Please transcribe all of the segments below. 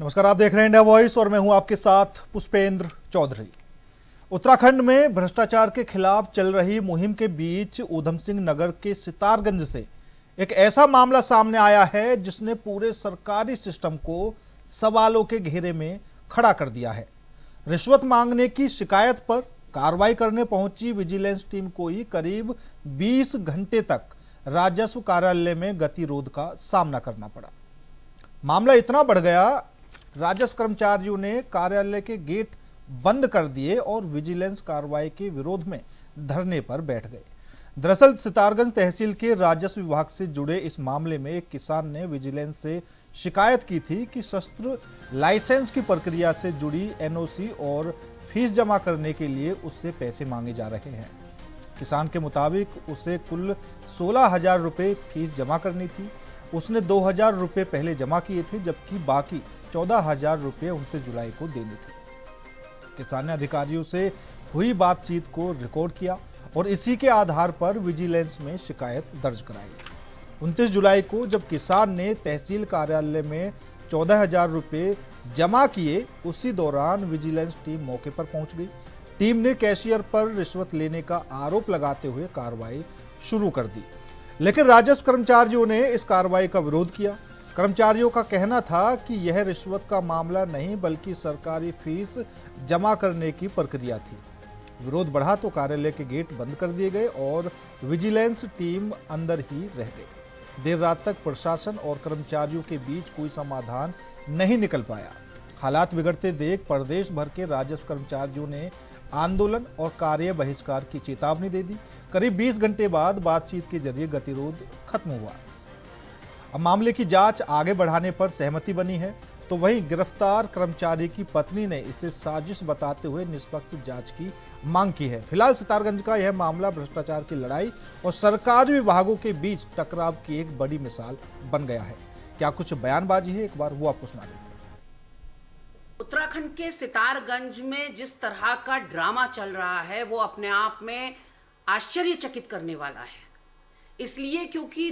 नमस्कार, आप देख रहे हैं इंडिया वॉइस और मैं हूं आपके साथ पुष्पेंद्र चौधरी। उत्तराखंड में भ्रष्टाचार के खिलाफ चल रही मुहिम के बीच ऊधम सिंह नगर के सितारगंज से एक ऐसा मामला सामने आया है जिसने पूरे सरकारी सिस्टम को सवालों के घेरे में खड़ा कर दिया है। रिश्वत मांगने की शिकायत पर कार्रवाई करने पहुंची विजिलेंस टीम को ही करीब 20 घंटे तक राजस्व कार्यालय में गतिरोध का सामना करना पड़ा। मामला इतना बढ़ गया, राजस्व कर्मचारियों ने कार्यालय के गेट बंद कर दिए और विजिलेंस कार्रवाई के विरोध में धरने पर बैठ गए। दरअसल सितारगंज तहसील के राजस्व विभाग से जुड़े इस मामले में एक किसान ने विजिलेंस से शिकायत की थी कि शस्त्र लाइसेंस की प्रक्रिया से जुड़ी एनओसी और फीस जमा करने के लिए उससे पैसे मांगे जा रहे हैं। किसान के मुताबिक उसे कुल 16,000 रुपये फीस जमा करनी थी। उसने 2,000 रुपये पहले जमा किए थे, जबकि बाकी 14,000 रुपये 29 जुलाई को देने थे। किसान ने अधिकारियों से हुई बातचीत को रिकॉर्ड किया और इसी के आधार पर विजिलेंस में शिकायत दर्ज कराई। 29 जुलाई को जब किसान ने तहसील कार्यालय में 14,000 रुपये जमा किए, उसी दौरान विजिलेंस टीम मौके पर पहुंच गई। टीम ने कैशियर पर रिश्वत लेने का आरोप लगाते हुए कार्रवाई शुरू कर दी, लेकिन राजस्व कर्मचारियों ने इस कार्रवाई का विरोध किया। कर्मचारियों का कहना था कि यह रिश्वत का मामला नहीं बल्कि सरकारी फीस जमा करने की प्रक्रिया थी। विरोध बढ़ा तो कार्यालय के गेट बंद कर दिए गए और विजिलेंस टीम अंदर ही रह गई। देर रात तक प्रशासन और कर्मचारियों के बीच कोई समाधान नहीं निकल पाया। हालात बिगड़ते देख प्रदेश भर के राजस्व कर्मचारियों ने आंदोलन और कार्य बहिष्कार की चेतावनी दे दी। करीब 20 घंटे बाद बातचीत के जरिए गतिरोध खत्म हुआ। अब मामले की जांच आगे बढ़ाने पर सहमति बनी है, तो वहीं गिरफ्तार कर्मचारी की पत्नी ने इसे साजिश बताते हुए निष्पक्ष जांच की मांग की है। फिलहाल सितारगंज का यह मामला भ्रष्टाचार की लड़ाई और सरकारी विभागों के बीच टकराव की एक बड़ी मिसाल बन गया है। क्या कुछ बयानबाजी है, एक बार वो आपको सुना देते हैं। उत्तराखंड के सितारगंज में जिस तरह का ड्रामा चल रहा है वो अपने आप में आश्चर्यचकित करने वाला है। इसलिए क्योंकि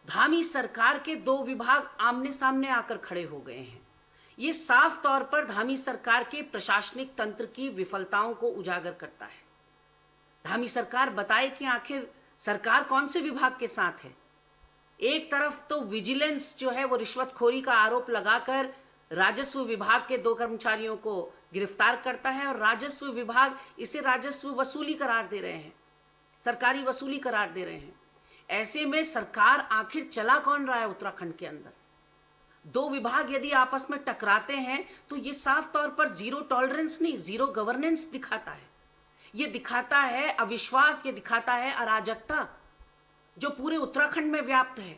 धामी सरकार के दो विभाग आमने सामने आकर खड़े हो गए हैं। ये साफ तौर पर धामी सरकार के प्रशासनिक तंत्र की विफलताओं को उजागर करता है। धामी सरकार बताए कि आखिर सरकार कौन से विभाग के साथ है। एक तरफ तो विजिलेंस जो है वो रिश्वतखोरी का आरोप लगाकर राजस्व विभाग के 2 कर्मचारियों को गिरफ्तार करता है और राजस्व विभाग इसे राजस्व वसूली करार दे रहे हैं, सरकारी वसूली करार दे रहे हैं। ऐसे में सरकार आखिर चला कौन रहा है उत्तराखंड के अंदर? 2 विभाग यदि आपस में टकराते हैं तो ये साफ तौर पर जीरो टॉलरेंस नहीं, जीरो गवर्नेंस दिखाता है। ये दिखाता है अविश्वास, ये दिखाता है अराजकता जो पूरे उत्तराखंड में व्याप्त है।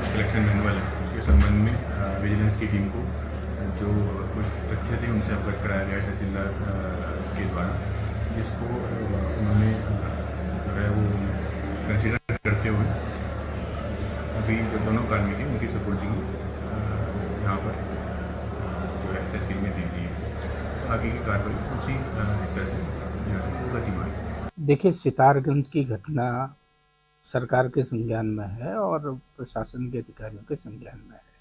सिलेक्शन मैनुअल है, उसके संबंध में विजिलेंस की टीम को जो कुछ तथ्य थे उनसे अवगत कराया गया तहसीलदार के द्वारा, जिसको उन्होंने जो है वो कंसिडर करते हुए अभी जो दोनों कार्मिक हैं उनकी सपोर्टिंग यहाँ पर जो है तहसील में दे दी है। आगे की कार्रवाई उसी इस तरह से गतिमान। देखिए, सितारगंज की घटना सरकार के संज्ञान में है और प्रशासन के अधिकारियों के संज्ञान में है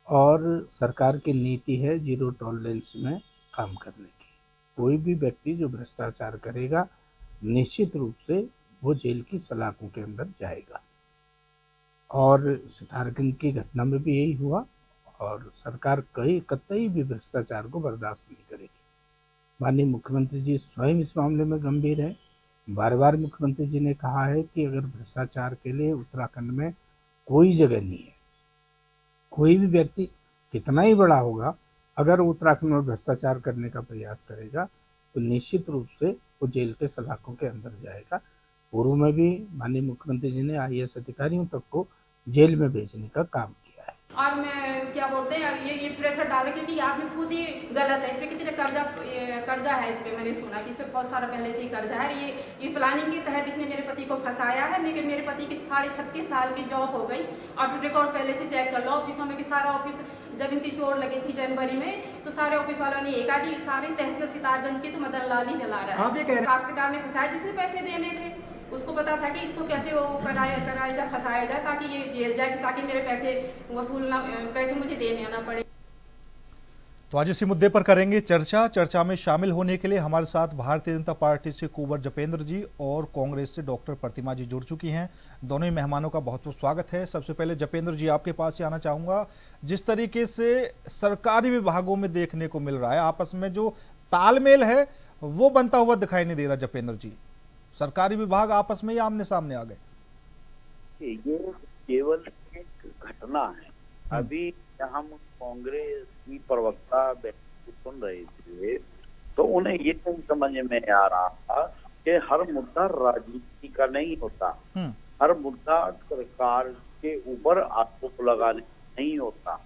और सरकार की नीति है जीरो टॉलरेंस में काम करने की। कोई भी व्यक्ति जो भ्रष्टाचार करेगा निश्चित रूप से वो जेल की सलाखों के अंदर जाएगा और सितारगंज की घटना में भी यही हुआ और सरकार कतई भी भ्रष्टाचार को बर्दाश्त नहीं करेगी। माननीय मुख्यमंत्री जी स्वयं इस मामले में गंभीर है। बार बार मुख्यमंत्री जी ने कहा है कि अगर भ्रष्टाचार के लिए उत्तराखंड में कोई जगह नहीं है। कोई भी व्यक्ति कितना ही बड़ा होगा, अगर उत्तराखंड में भ्रष्टाचार करने का प्रयास करेगा तो निश्चित रूप से वो जेल के सलाखों के अंदर जाएगा। पूर्व में भी माननीय मुख्यमंत्री जी ने IAS अधिकारियों तक को जेल में भेजने का काम किया है। और मैं क्या बोलते हैं ये प्रेशर डाल रहे क्योंकि आपने खुद ही गलत है। इस पर कितने कर्जा है, इस पर मैंने सुना कि इस पर बहुत सारा पहले से ही कर्जा है। ये प्लानिंग के तहत इसने मेरे पति को फंसाया है। लेकिन मेरे पति की 36.5 साल की जॉब हो गई और रिकॉर्ड पहले से चेक कर लो ऑफिसों में कि सारा ऑफिस जब इनकी चोट लगी थी जनवरी में तो सारे ऑफिस वालों ने एक आदि सारी तहसील सितारगंज की तो मदन लाल ही चला रहा है। काश्तकार ने फंसाया जिसने पैसे देने थे, उसको पता था कि इसको कैसे वो कराया जाए, फंसाया जाए ताकि ये जेल जाए, ताकि मेरे पैसे वसूल ना, पैसे मुझे देने ना पड़े। तो आज इसी मुद्दे पर करेंगे चर्चा में शामिल होने के लिए हमारे साथ भारतीय जनता पार्टी से कुंवर जपेंद्र जी और कांग्रेस से डॉक्टर प्रतिमा जी जुड़ चुकी हैं। दोनों ही मेहमानों का बहुत बहुत स्वागत है। सबसे पहले जपेंद्र जी आपके पास ही आना चाहूंगा। जिस तरीके से सरकारी विभागों में देखने को मिल रहा है, आपस में जो तालमेल है वो बनता हुआ दिखाई नहीं दे रहा। जपेंद्र जी, सरकारी विभाग आपस में ही आमने सामने आ गए। ये केवल एक घटना है। अभी हम कांग्रेस की प्रवक्ता सुन रहे थे तो उन्हें ये नहीं समझ में आ रहा था कि हर मुद्दा राजनीति का नहीं होता, हर मुद्दा सरकार के ऊपर आरोप लगाने नहीं होता।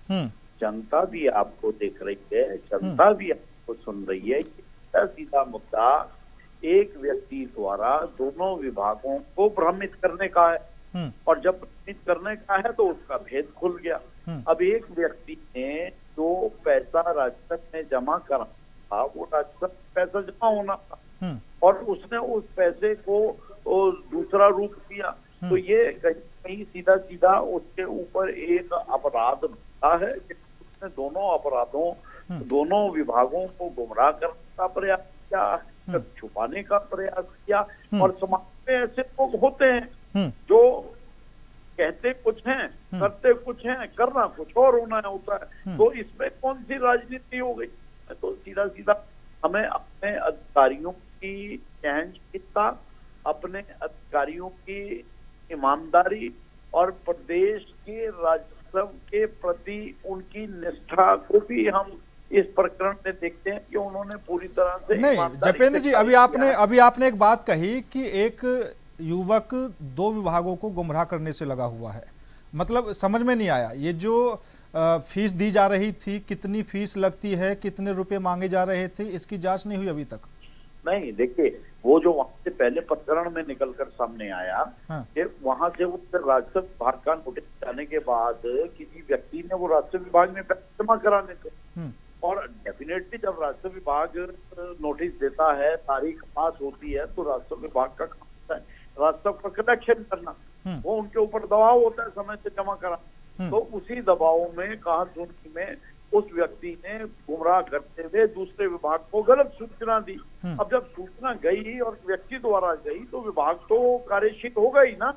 जनता भी आपको देख रही है, जनता भी आपको सुन रही है। सीधा सीधा मुद्दा एक व्यक्ति द्वारा दोनों विभागों को भ्रमित करने का है, और जब भ्रमित करने का है तो उसका भेद खुल गया। अब एक व्यक्ति ने जो पैसा राजस्व में जमा करा था, वो राजस्व पैसा जमा होना था, और उसने उस पैसे को दूसरा रूप दिया, तो ये कहीं सीधा सीधा उसके ऊपर एक अपराध बनता है। उसने दोनों अपराधों, दोनों विभागों को गुमराह करने का प्रयास किया, छुपाने का प्रयास किया। और समाज में ऐसे लोग होते हैं जो कहते कुछ हैं, करते कुछ हैं, करना कुछ और होना होता है। तो इसमें कौन सी राजनीति हो गई? तो सीधा सीधा हमें अपने अधिकारियों की सहनशीलता, अपने अधिकारियों की ईमानदारी और प्रदेश के राजस्व के प्रति उनकी निष्ठा को भी हम इस प्रकरण में देखते हैं कि उन्होंने पूरी तरह से नहीं। जपेंद्र जी, अभी आपने एक बात कही कि एक युवक दो विभागों को गुमराह करने से लगा हुआ है। मतलब समझ में नहीं आया, ये जो फीस दी जा रही थी, कितनी फीस लगती है, कितने रुपए मांगे जा रहे थे, इसकी जांच नहीं हुई अभी तक? नहीं, देखिए, वो जो वहां से पहले प्रकरण में निकलकर सामने आया, कि वहां से उस राजस्व विभाग का नोटिस जाने के बाद किसी व्यक्ति ने वो राजस्व विभाग में पैसे जमा कराने थे, और डेफिनेटली जब राजस्व विभाग नोटिस देता है, तारीख पास होती है, तो राजस्व विभाग का काम होता है राजस्व का कलेक्शन करना। वो उनके ऊपर दबाव होता है समय से जमा करा। तो उसी दबाव में, कहा सुनी में, उस व्यक्ति ने गुमराह करते हुए दूसरे विभाग को गलत सूचना दी। अब जब सूचना गई और व्यक्ति द्वारा गई तो विभाग तो कार्यशील होगा ही ना।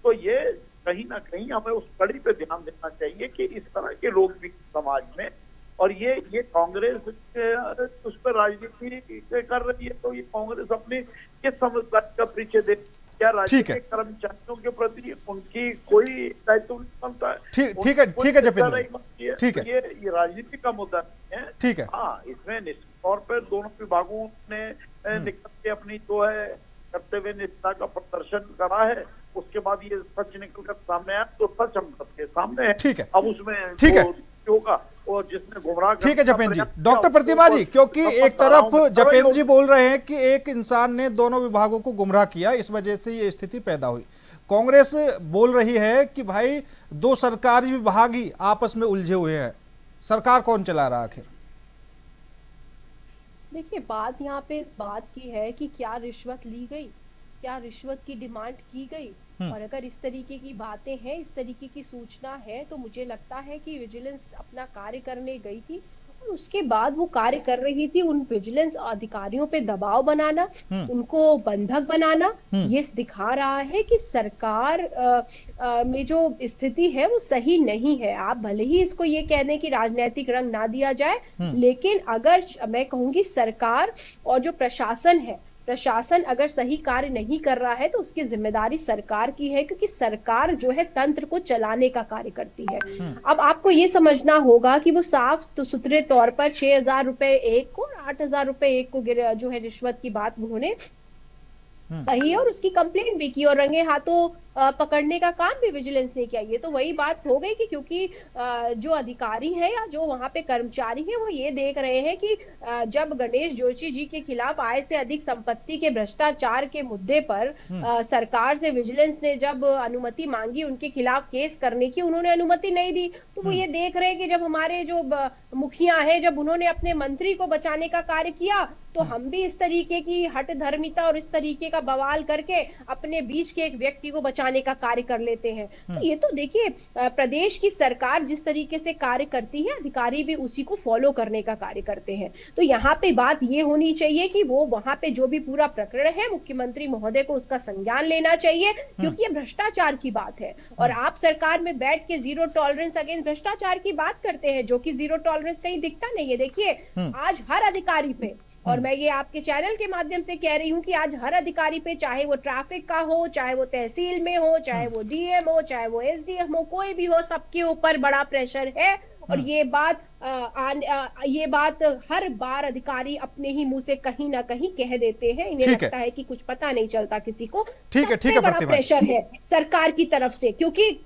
तो ये कहीं ना कहीं हमें उस कड़ी पे ध्यान देना चाहिए कि इस तरह के लोग भी समाज में, और ये कांग्रेस उस पर राजनीति कर रही है। तो ये कांग्रेस अपनी किस समझदारी का परिचय दे? क्या राज्य के कर्मचारियों के प्रति उनकी कोई दायित्व नहीं बनता है? ठीक है जपेंद्र, ठीक है, ये राजनीति का मुद्दा नहीं है। ठीक है, हाँ, इसमें निश्चित तौर पर दोनों विभागों ने निकल के अपनी जो है कर्तव्य निष्ठा का प्रदर्शन करा है। उसके बाद ये सच निकलकर सामने आया तो सच हम सबके सामने है। ठीक है, अब उसमें ठीक है होगा, और जिसने गुमराह, ठीक है जपेंद्र जी। डॉक्टर प्रतिमा जी, क्योंकि एक तरफ जपेंद्र जी बोल रहे हैं कि एक इंसान ने दोनों विभागों को गुमराह किया, इस वजह से ये स्थिति पैदा हुई। कांग्रेस बोल रही है कि भाई दो सरकारी विभाग ही आपस में उलझे हुए हैं, सरकार कौन चला रहा आखिर? देखिए, बात यहाँ पे इस बात की है कि क्या रिश्वत ली गई, क्या रिश्वत की डिमांड की गई, और अगर इस तरीके की बातें हैं, इस तरीके की सूचना है, तो मुझे लगता है कि विजिलेंस अपना कार्य करने गई थी, और उसके बाद वो कार्य कर रही थी उन विजिलेंस अधिकारियों पे दबाव बनाना, उनको बंधक बनाना। ये दिखा रहा है कि सरकार में जो स्थिति है वो सही नहीं है। आप भले ही इसको ये कह दें कि राजनीतिक रंग ना दिया जाए, लेकिन अगर मैं कहूंगी सरकार और जो प्रशासन है, प्रशासन अगर सही कार्य नहीं कर रहा है तो उसकी जिम्मेदारी सरकार की है, क्योंकि सरकार जो है तंत्र को चलाने का कार्य करती है। अब आपको ये समझना होगा कि वो साफ तो सुथरे तौर पर 6,000 रुपए एक को और 8,000 रुपए एक को जो है रिश्वत की बात उन्होंने कही है, और उसकी कंप्लेंट भी की, और रंगे हाथों पकड़ने का काम भी विजिलेंस ने किया। ये तो वही बात हो गई कि क्योंकि जो अधिकारी हैं या जो वहां पे कर्मचारी हैं वो ये देख रहे हैं कि जब गणेश जोशी जी के खिलाफ आय से अधिक संपत्ति के भ्रष्टाचार के मुद्दे पर सरकार से विजिलेंस ने जब अनुमति मांगी उनके खिलाफ केस करने की, उन्होंने अनुमति नहीं दी। तो वो ये देख रहे हैं कि जब हमारे जो मुखिया है, जब उन्होंने अपने मंत्री को बचाने का कार्य किया तो हम भी इस तरीके की हठ धर्मिता और इस तरीके का बवाल करके अपने बीच के एक व्यक्ति को बचाने का कार्य कर लेते हैं। तो ये तो देखिए, प्रदेश की सरकार जिस तरीके से कार्य करती है, अधिकारी भी उसी को फॉलो करने का कार्य करते हैं। तो यहाँ पे बात ये होनी चाहिए कि वो वहां पे जो भी पूरा प्रकरण है, मुख्यमंत्री महोदय को उसका संज्ञान लेना चाहिए, क्योंकि ये भ्रष्टाचार की बात है। और आप सरकार में बैठ के जीरो टॉलरेंस अगेंस्ट भ्रष्टाचार की बात करते हैं, जो कि जीरो टॉलरेंस कहीं दिखता नहीं है। देखिए, आज हर अधिकारी पे, और मैं ये आपके चैनल के माध्यम से कह रही हूँ कि आज हर अधिकारी पे, चाहे वो ट्रैफिक का हो, चाहे वो तहसील में हो, चाहे वो डीएम हो, चाहे वो एसडीएम हो, कोई भी हो, सबके ऊपर बड़ा प्रेशर है। और ये बात हर बार अधिकारी अपने ही मुंह से कहीं ना कहीं कह देते हैं। इन्हें लगता है कि कुछ पता नहीं चलता किसी को। ठीक है, बड़ा प्रेशर है सरकार की तरफ से, क्योंकि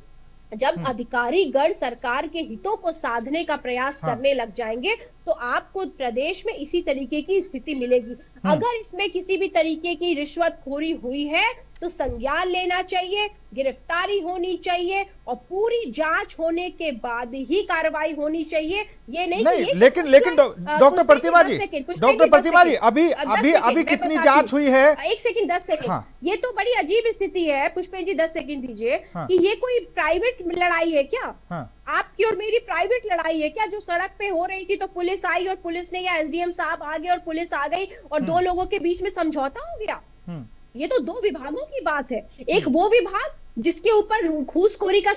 जब अधिकारी गण सरकार के हितों को साधने का प्रयास करने लग जाएंगे तो आपको प्रदेश में इसी तरीके की स्थिति मिलेगी। अगर इसमें किसी भी तरीके की रिश्वतखोरी हुई है तो संज्ञान लेना चाहिए, गिरफ्तारी होनी चाहिए और पूरी जांच होने के बाद ही कार्रवाई होनी चाहिए। ये नहीं लेकिन डॉक्टर प्रतिमा जी, अभी कितनी जांच हुई है? 1 सेकंड 10 सेकंड। ये तो बड़ी अजीब स्थिति है पुष्पेंद्र जी, 10 सेकंड दीजिए। कि ये कोई प्राइवेट लड़ाई है क्या? आपकी और मेरी प्राइवेट लड़ाई है क्या? जो सड़क पे हो रही थी तो पुलिस आई और पुलिस ने, या एसडीएम साहब आ गए और पुलिस आ गई और दो लोगों के बीच में समझौता हो गया? ये तो दो विभागों की बात है। एक वो विभाग जिसके ऊपर घूसखोरी का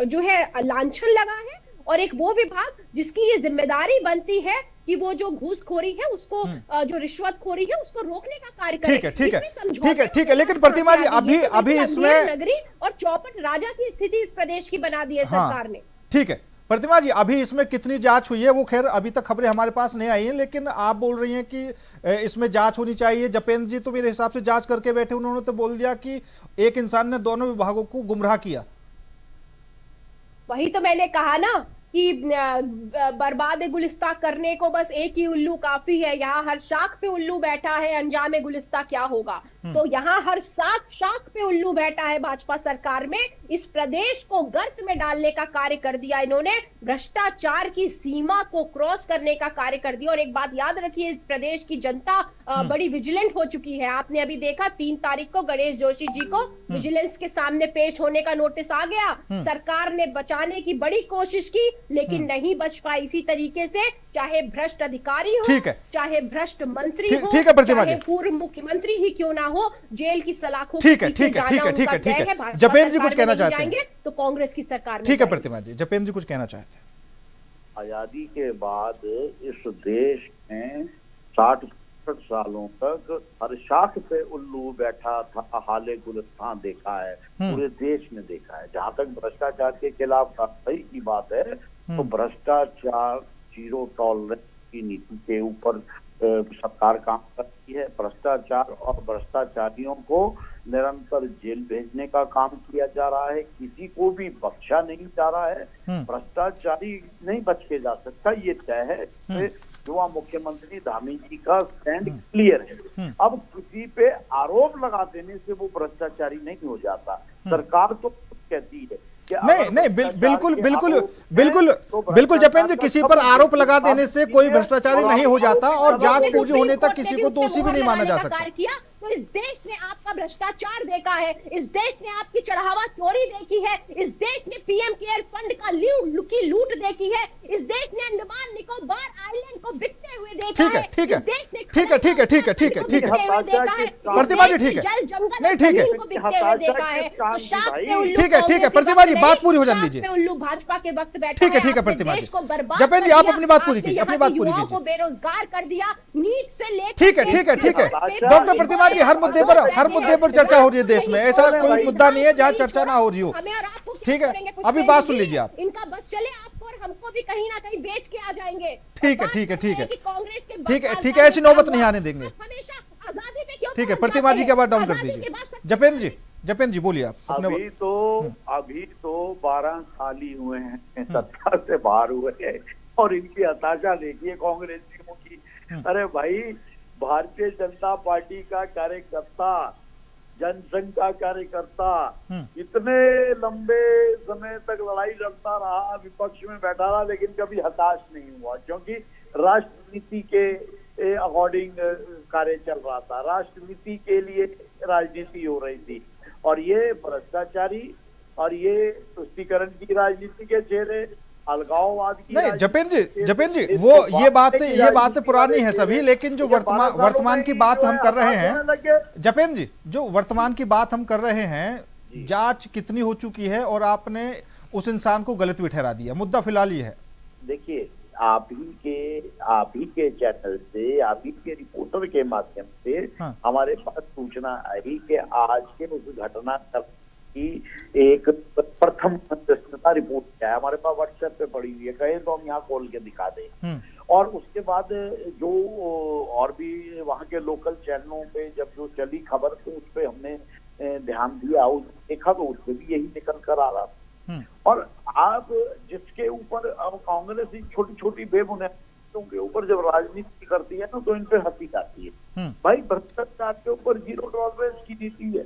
जो है लांछन लगा है, और एक वो विभाग जिसकी ये जिम्मेदारी बनती है कि वो जो घूसखोरी है उसको, जो रिश्वतखोरी है उसको रोकने का कार्य करे। ठीक है। लेकिन प्रतिमा जी, अभी इसमें नगरी और चौपट राजा की स्थिति इस प्रदेश की बना दी है सरकार ने। ठीक है प्रतिमा जी, अभी इसमें कितनी जांच हुई है? वो खैर अभी तक खबरें हमारे पास नहीं आई हैं, लेकिन आप बोल रही हैं कि इसमें जांच होनी चाहिए। जपेंद्र जी तो मेरे हिसाब से जांच करके बैठे, उन्होंने तो बोल दिया कि एक इंसान ने दोनों विभागों को गुमराह किया। वही तो मैंने कहा ना कि बर्बाद गुलिस्ता करने को बस एक ही उल्लू काफी है। यहाँ हर शाख पे उल्लू बैठा है, अंजाम गुलिस्ता क्या होगा? तो यहाँ हर शाख पे उल्लू बैठा है भाजपा सरकार में। इस प्रदेश को गर्त में डालने का कार्य कर दिया इन्होंने, भ्रष्टाचार की सीमा को क्रॉस करने का कार्य कर दिया। और एक बात याद रखिए, इस प्रदेश की जनता बड़ी विजिलेंट हो चुकी है। आपने अभी देखा 3 तारीख को गणेश जोशी जी को विजिलेंस के सामने पेश होने का नोटिस आ गया। सरकार ने बचाने की बड़ी कोशिश की, लेकिन नहीं बच पाई। इसी तरीके से चाहे भ्रष्ट अधिकारी हो, चाहे भ्रष्ट मंत्री हो, चाहे पूर्व मुख्यमंत्री ही क्यों ना हो, जेल की सलाखों ठीक है। जपेंद्र जी कुछ कहना चाहते हैं तो कांग्रेस की सरकार में। ठीक है प्रतिमा जी, जपेंद्र जी कुछ कहना चाहते हैं। आजादी के बाद इस देश में 60-65 सालों तक हर शाख पे उल्लू बैठा था, हाले गुलिस्तान देखा है, पूरे देश में देखा है। जहां तक भ्रष्टाचार के खिलाफ कार्रवाई की बात है तो भ्रष्टाचार जीरो टॉलरेंस की नीति के ऊपर सरकार काम करती है। भ्रष्टाचार और भ्रष्टाचारियों को निरंतर जेल भेजने का काम किया जा रहा है। किसी को भी बख्शा नहीं जा रहा है। भ्रष्टाचारी नहीं बच के जा सकता, ये तय है। युवा मुख्यमंत्री धामी जी का स्टैंड क्लियर है। अब किसी पे आरोप लगा देने से वो भ्रष्टाचारी नहीं हो जाता। सरकार तो कहती है नहीं, बिल्कुल जपेंद्र, किसी पर आरोप लगा देने से कोई भ्रष्टाचारी नहीं हो जाता और जांच पूरी होने तक किसी को दोषी भी नहीं माना जा सकता। तो इस देश ने आपका भ्रष्टाचार देखा है, इस देश ने आपकी चढ़ावा चोरी देखी है, इस देश ने पीएम केयर फंड का लूट देखी है, इस देश ने अंडमान निकोबार आइलैंड को बिकते हुए देखा है। ठीक है प्रतिमा जी, ठीक है, नहीं ठीक है प्रतिमा जी, बात पूरी हो जाने दीजिए। उल्लू भाजपा के वक्त बैठा है। ठीक है प्रतिमा जी, जपेंद्र जी आप अपनी बात पूरी कीजिए, अपनी बात पूरी कीजिए। बेरोजगार कर दिया, नीट से लेकर। ठीक है डॉक्टर प्रतिमा जी, हर मुद्दे पर चर्चा हो रही है देश में। ऐसा कोई मुद्दा नहीं है जहाँ चर्चा ना हो रही हो। ठीक है, अभी बात सुन लीजिए आप। इनका बस चले, आपको और हमको भी कहीं ना कहीं बेच के आ जाएंगे। ठीक है, ऐसी नौबत नहीं आने देंगे। ठीक है, प्रतिमा जी की आवाज डाउन कर दीजिए। जपेंद्र जी बोलिए आप। अभी तो 12 साल ही हुए हैं सत्ता से बाहर हुए हैं और इनकी हताशा देखिए कांग्रेसियों की। अरे भाई, भारतीय जनता पार्टी का कार्यकर्ता, जनसंघ का कार्यकर्ता इतने लंबे समय तक लड़ाई लड़ता रहा, विपक्ष में बैठा रहा, लेकिन कभी हताश नहीं हुआ, क्योंकि राष्ट्रनीति के अकॉर्डिंग कार्य चल रहा था, राष्ट्रनीति के लिए राजनीति हो रही थी, और ये भ्रष्टाचारी और ये तुष्टीकरण की राजनीति के चेहरे, अलगाववाद की नहीं जपेंद्र जी वो ये बातें पुरानी है सभी, लेकिन जो वर्तमान की बात हम कर रहे हैं जपेंद्र जी, जो वर्तमान की बात हम कर रहे हैं, जांच कितनी हो चुकी है और आपने उस इंसान को गलत भी ठहरा दिया, मुद्दा फिलहाल ये है। देखिए, आप ही के चैनल से, आप ही के रिपोर्टर के माध्यम से हमारे पास सूचना आई कि आज के उस घटना की एक प्रथम मध्यस्थता रिपोर्ट क्या है, हमारे पास व्हाट्सएप पे पड़ी हुई है, कहें तो हम यहाँ खोल के दिखा दें। और उसके बाद जो और भी वहाँ के लोकल चैनलों पे जब जो चली खबर, तो उस पर हमने ध्यान दिया, उस देखा तो उसमें भी यही निकल कर आ रहा था। और आप जिसके ऊपर अब कांग्रेस ही छोटी छोटी बेबुनियादों के ऊपर जब राजनीति करती है ना, तो इन पे हंसी आती है। भाई, भ्रष्टाचार के ऊपर जीरो टॉलरेंस की नीति है।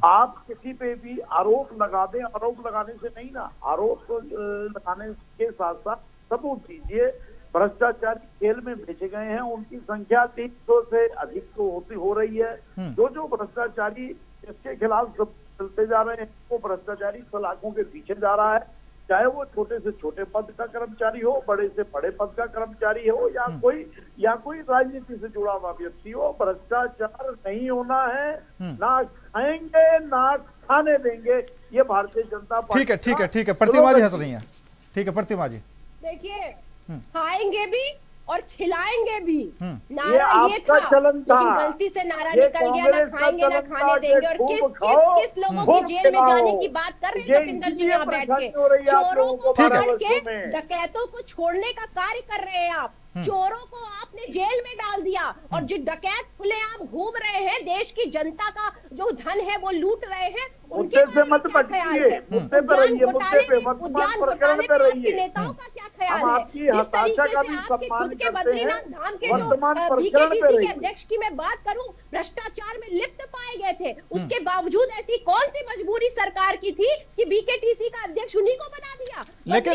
आप किसी पे भी आरोप लगा दें, आरोप लगाने से नहीं ना, आरोप लगाने के साथ साथ सबूत दीजिए। भ्रष्टाचार खेल में बेचे गए हैं, उनकी संख्या 300 से अधिक तो हो रही है। जो भ्रष्टाचारी इसके खिलाफ सब चलते जा रहे हैं, वो भ्रष्टाचारी सलाखों के पीछे जा रहा है, चाहे वो छोटे से छोटे पद का कर्मचारी हो, बड़े से बड़े पद का कर्मचारी हो, या कोई राजनीति से जुड़ा हुआ व्यक्ति हो। भ्रष्टाचार नहीं होना है, ना खाएंगे ना खाने देंगे, ये भारतीय जनता पार्टी। ठीक है प्रतिमा जी हंस रही हैं। ठीक है प्रतिमा जी, देखिए, खाएंगे भी और खिलाएंगे भी, नारा ये था, लेकिन गलती से नारा निकल गया, ना खाएंगे ना खाने देंगे। और किस लोगों की जेल में जाने की बात कर रहे हैं जपिंदर जी यहाँ बैठ के? चोरों को पकड़ के डकैतों को छोड़ने का कार्य कर रहे हैं आप। चोरों को आपने जेल में डाल दिया, और जो डकैत खुलेआम घूम रहे हैं, देश की जनता का जो धन है वो लूट रहे हैं, उनके से मत भटकिए, मुद्दे पर रहिए, मुद्दे पे वर्तमान प्रकरण पे रहिए। नेताओं का क्या ख्याल हम है? आपकी हताशा का भी सम्मान करते हैं। बद्रीनाथ धाम के वर्तमान जो प्रकरण पे बीकेटीसी के रहिए। अध्यक्ष की मैं बात करूं, भ्रष्टाचार में लिप्त पाए गए थे, उसके बावजूद ऐसी कौन सी मजबूरी सरकार की थी कि बीकेटीसी का अध्यक्ष उन्हीं को बना दिया?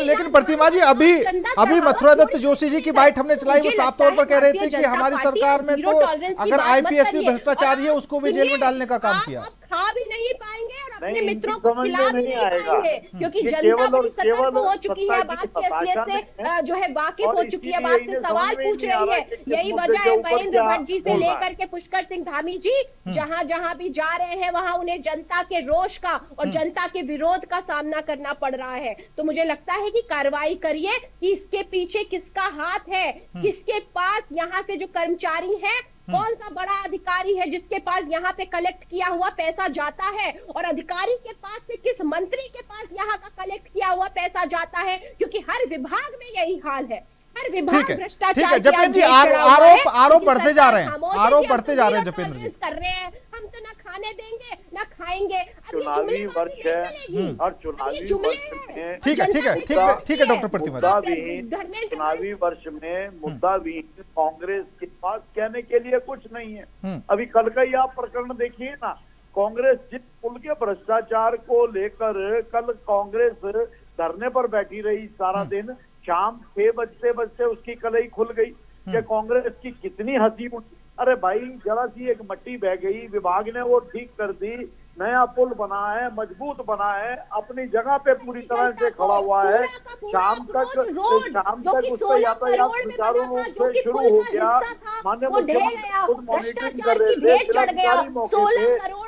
लेकिन प्रतिमा जी, अभी मथुरा दत्त जोशी जी की बाइट हमने चलाई, वो साफ तौर पर कह रहे थे कि हमारी सरकार में तो अगर आईपीएस भी भ्रष्टाचारी है उसको भी जेल में डालने का काम किया। खा भी नहीं पाएंगे और अपने मित्रों को खिला भी नहीं पाएंगे, क्योंकि जनता बड़ी सतर्क हो चुकी है, बात की असलियत से जो है वाकिफ हो चुकी है, बात से सवाल पूछ रही है। यही वजह है महेंद्र भट्ट जी से लेकर के पुष्कर सिंह धामी जी जहां जहां भी जा रहे हैं, वहां उन्हें जनता के रोष का और जनता के विरोध का सामना करना पड़ रहा है। तो मुझे लगता है कि कार्रवाई करिए कि इसके पीछे किसका हाथ है, किसके पास यहाँ से जो कर्मचारी है, कौन सा बड़ा अधिकारी है जिसके पास यहाँ पे कलेक्ट किया हुआ पैसा जाता है, और अधिकारी के पास से किस मंत्री के पास यहाँ का कलेक्ट किया हुआ पैसा जाता है, क्योंकि हर विभाग में यही हाल है। हर विभाग भ्रष्टाचार जपेंद्र जी, आरोप बढ़ते जा रहे हैं, आरोप बढ़ते जा रहे हैं जपेंद्र जी। कर रहे हैं, हम तो ना खाने देंगे ना खाएंगे। चुनावी वर्ष है और चुनावी वर्ष में ठीक है डॉक्टर प्रतिमा जी, चुनावी वर्ष में मुद्दा भी कांग्रेस के पास कहने के लिए कुछ नहीं है। अभी कल का ही आप प्रकरण देखिए ना, कांग्रेस जिस पुल के भ्रष्टाचार को लेकर कल कांग्रेस धरने पर बैठी रही सारा दिन, शाम 6 बजते उसकी कलई खुल गई कि कांग्रेस की कितनी हंसी उठी। अरे भाई, जरा सी एक मट्टी बह गई, विभाग ने वो ठीक कर दी, नया पुल बना है, मजबूत बना है, अपनी जगह पे पूरी तरह से खड़ा हुआ है। शाम तक उसका यातायात सुचारू रूप से शुरू हो गया। माननीय मुख्यमंत्री खुद मॉनिटरिंग कर रहे थे, जिलाधिकारी मौके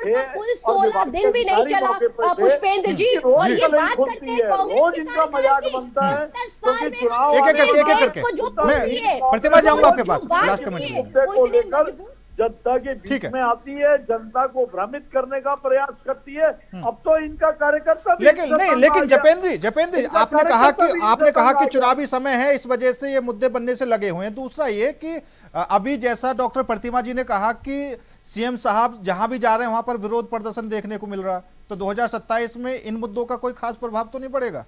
पे, 16 दिन भी नहीं चला। पुष्पेंद्र जी, रोज कलई खुलती है, रोज इनका मजाक बनता है, क्योंकि चुनाव एक करके मैं प्रतिमा जाऊंगा आपके पास लास्ट कमेंट को लेकर जनता के बीच में आती है, जनता को भ्रमित करने का प्रयास करती है। अब तो इनका कार्यकर्ता लेकिन जपेंद्र जी, आपने कहा कि चुनावी समय है, इस वजह से ये मुद्दे बनने से लगे हुए हैं। दूसरा ये कि अभी जैसा डॉक्टर प्रतिमा जी ने कहा कि सीएम साहब जहां भी जा रहे हैं वहां पर विरोध प्रदर्शन देखने को मिल रहा है, तो 2027 में इन मुद्दों का कोई खास प्रभाव तो नहीं पड़ेगा?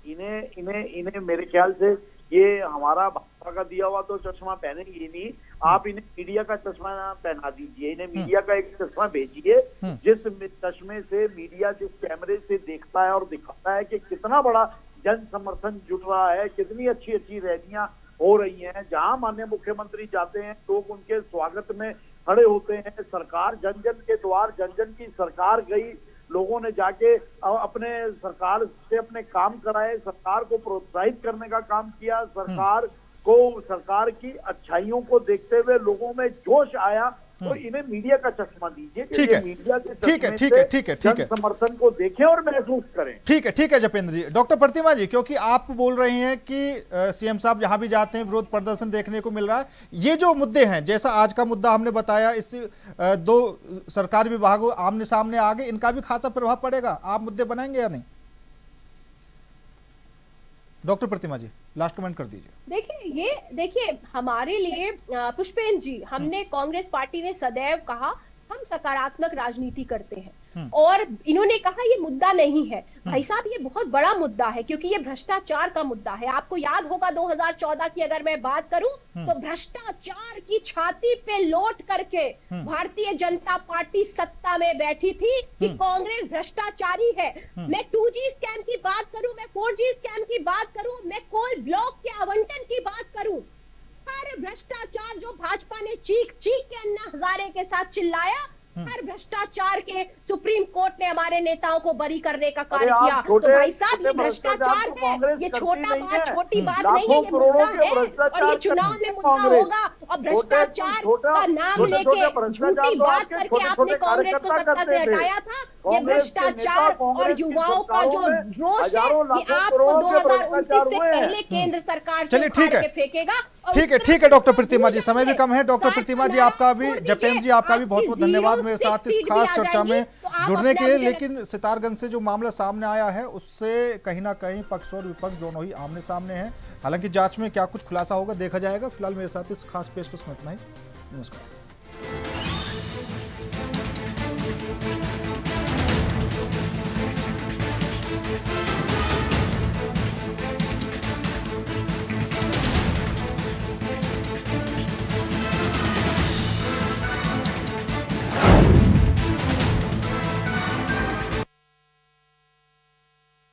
इन्हें मेरे ख्याल से ये हमारा भाजपा का दिया हुआ तो चश्मा पहनेंगे नहीं, आप इन्हें मीडिया का चश्मा पहना दीजिए, इन्हें मीडिया का एक चश्मा भेजिए, जिस चश्मे से मीडिया जिस कैमरे से देखता है और दिखाता है कि कितना बड़ा जन समर्थन जुट रहा है, कितनी अच्छी अच्छी रैलियां हो रही हैं, जहां माननीय मुख्यमंत्री जाते हैं लोग उनके स्वागत में खड़े होते हैं। सरकार जन जन के द्वार, जन जन की सरकार गई, लोगों ने जाके अपने सरकार से अपने काम कराए, सरकार को प्रोत्साहित करने का काम किया, सरकार की अच्छाइयों को देखते हुए लोगों में जोश आया। तो इन्हें मीडिया का चश्मा दीजिए कि ठीक ये है, मीडिया के ठीक है, चश्मे ठीक है, से ठीक है, ठीक है। जन समर्थन को देखें और महसूस करें। ठीक है जपेंद्र जी। डॉक्टर प्रतिमा जी, क्योंकि आप बोल रही हैं कि सीएम साहब जहां भी जाते हैं विरोध प्रदर्शन देखने को मिल रहा है, ये जो मुद्दे हैं, जैसा आज का मुद्दा हमने बताया, इस दो सरकारी विभागों आमने सामने आ गए, इनका भी खासा प्रभाव पड़ेगा। आप मुद्दे बनाएंगे या नहीं? डॉक्टर प्रतिमा जी, लास्ट कमेंट कर दीजिए। देखिए हमारे लिए पुष्पेंद्र जी, हमने कांग्रेस पार्टी ने सदैव कहा हम सकारात्मक राजनीति करते हैं, और इन्होंने कहा ये मुद्दा नहीं है। भाई साहब, ये बहुत बड़ा मुद्दा है, क्योंकि ये भ्रष्टाचार का मुद्दा है। आपको याद होगा 2014 की अगर मैं बात करूं तो भ्रष्टाचार की छाती पे लोट करके भारतीय जनता पार्टी सत्ता में बैठी थी कि कांग्रेस भ्रष्टाचारी है। मैं 2G स्कैम की बात करूं, मैं 4G स्कैम की बात करूं, मैं कोल ब्लॉक के आवंटन की बात करूं, हर भ्रष्टाचार जो भाजपा ने चीख चीख के अन्ना हजारे के साथ चिल्लाया, हर भ्रष्टाचार के सुप्रीम कोर्ट ने हमारे नेताओं को बरी करने का कार्य किया। तो भाई साहब, ये भ्रष्टाचार है, ये छोटा बात छोटी बात नहीं है, ये मुद्दा है और ये चुनाव में मुद्दा होगा। और भ्रष्टाचार का नाम लेके झूठी बात करके आपने कांग्रेस को सत्ता से हटाया था। ये भ्रष्टाचार और युवाओं का जो रोष है, ये आपको 2029 से पहले केंद्र सरकार से उखाड़ के फेंकेगा। ठीक है डॉक्टर प्रतिमा जी, समय भी कम है। डॉक्टर प्रतिमा जी, आपका भी, जपेंद्र जी आपका भी बहुत बहुत धन्यवाद मेरे साथ इस खास चर्चा में जुड़ने के लिए। लेकिन सितारगंज से जो मामला सामने आया है, उससे कहीं ना कहीं पक्ष और विपक्ष दोनों ही आमने सामने हैं। हालांकि जांच में क्या कुछ खुलासा होगा देखा जाएगा। फिलहाल मेरे साथ इस खास पेशकश में इतना ही। नमस्कार।